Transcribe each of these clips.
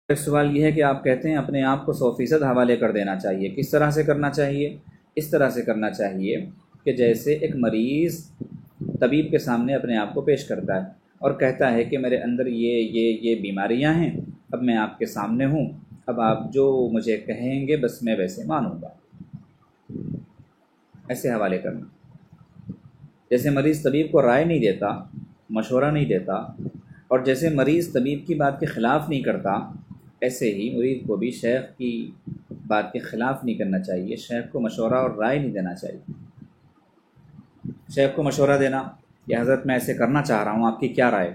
ایک سوال یہ ہے کہ آپ کہتے ہیں اپنے آپ کو 100% حوالے کر دینا چاہیے، کس طرح سے کرنا چاہیے؟ اس طرح سے کرنا چاہیے کہ جیسے ایک مریض طبیب کے سامنے اپنے آپ کو پیش کرتا ہے اور کہتا ہے کہ میرے اندر یہ بیماریاں ہیں، اب میں آپ کے سامنے ہوں، اب آپ جو مجھے کہیں گے بس میں ویسے مانوں گا، ایسے حوالے کرنا۔ جیسے مریض طبیب کو رائے نہیں دیتا، مشورہ نہیں دیتا، اور جیسے مریض طبیب کی بات کے خلاف نہیں کرتا، ایسے ہی مریض کو بھی شیخ کی بات کے خلاف نہیں کرنا چاہیے، شیخ کو مشورہ اور رائے نہیں دینا چاہیے۔ شیخ کو مشورہ دینا کہ حضرت میں ایسے کرنا چاہ رہا ہوں، آپ کی کیا رائے؟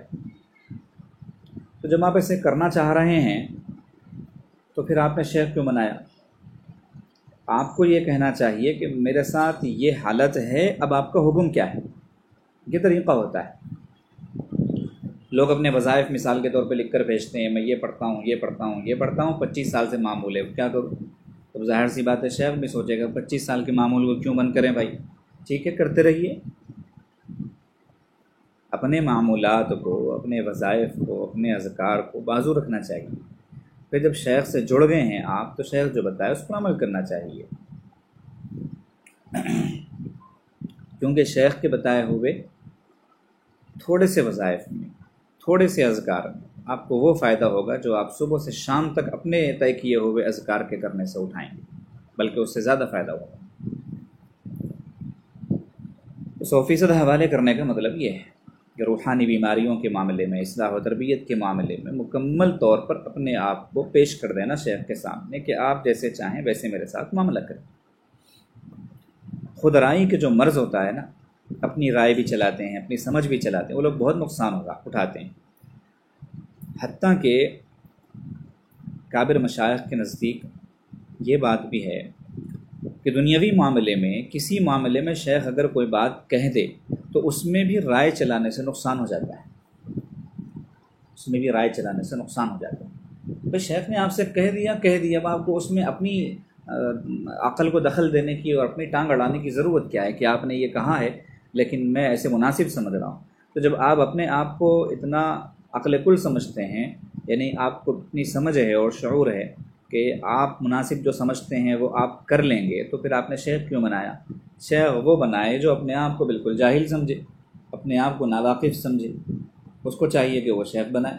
تو جب آپ ایسے کرنا چاہ رہے ہیں تو پھر آپ نے شیخ کیوں بنایا؟ آپ کو یہ کہنا چاہیے کہ میرے ساتھ یہ حالت ہے، اب آپ کا حکم کیا ہے؟ یہ طریقہ ہوتا ہے۔ لوگ اپنے وظائف مثال کے طور پہ لکھ کر بھیجتے ہیں، میں یہ پڑھتا ہوں، یہ پڑھتا ہوں، یہ پڑھتا ہوں، 25 سال سے معمول ہے، کیا کروں؟ تو ظاہر سی بات ہے شیخ بھی سوچے گا 25 سال کے معمول کو کیوں بند کریں بھائی، ٹھیک ہے کرتے رہیے۔ اپنے معمولات کو، اپنے وظائف کو، اپنے اذکار کو بازو رکھنا چاہیے۔ پھر جب شیخ سے جڑ گئے ہیں آپ تو شیخ جو بتائے اس پر عمل کرنا چاہیے، کیونکہ شیخ کے بتائے ہوئے تھوڑے سے وظائف میں، تھوڑے سے اذکار میں آپ کو وہ فائدہ ہوگا جو آپ صبح سے شام تک اپنے طے کیے ہوئے اذکار کے کرنے سے اٹھائیں گے، بلکہ اس سے زیادہ فائدہ ہوگا۔ 100% حوالے کرنے کا مطلب یہ ہے کہ روحانی بیماریوں کے معاملے میں، اصلاح و تربیت کے معاملے میں مکمل طور پر اپنے آپ کو پیش کر دینا شیخ کے سامنے کہ آپ جیسے چاہیں ویسے میرے ساتھ معاملہ کریں۔ خود رائے کے جو مرض ہوتا ہے نا، اپنی رائے بھی چلاتے ہیں، اپنی سمجھ بھی چلاتے ہیں، وہ لوگ بہت نقصان اٹھاتے ہیں۔ حتیٰ کہ کابر مشائخ کے نزدیک یہ بات بھی ہے کہ دنیاوی معاملے میں، کسی معاملے میں شیخ اگر کوئی بات کہہ دے تو اس میں بھی رائے چلانے سے نقصان ہو جاتا ہے، اس میں بھی رائے چلانے سے نقصان ہو جاتا ہے۔ بھئی شیخ نے آپ سے کہہ دیا، اب آپ کو اس میں اپنی عقل کو دخل دینے کی اور اپنی ٹانگ اڑانے کی ضرورت کیا ہے کہ آپ نے یہ کہا ہے لیکن میں ایسے مناسب سمجھ رہا ہوں۔ تو جب آپ اپنے آپ کو اتنا عقل کل سمجھتے ہیں، یعنی آپ کو اتنی سمجھ ہے اور شعور ہے کہ آپ مناسب جو سمجھتے ہیں وہ آپ کر لیں گے، تو پھر آپ نے شیخ کیوں بنایا؟ شیخ وہ بنائے جو اپنے آپ کو بالکل جاہل سمجھے، اپنے آپ کو ناواقف سمجھے، اس کو چاہیے کہ وہ شیخ بنائے۔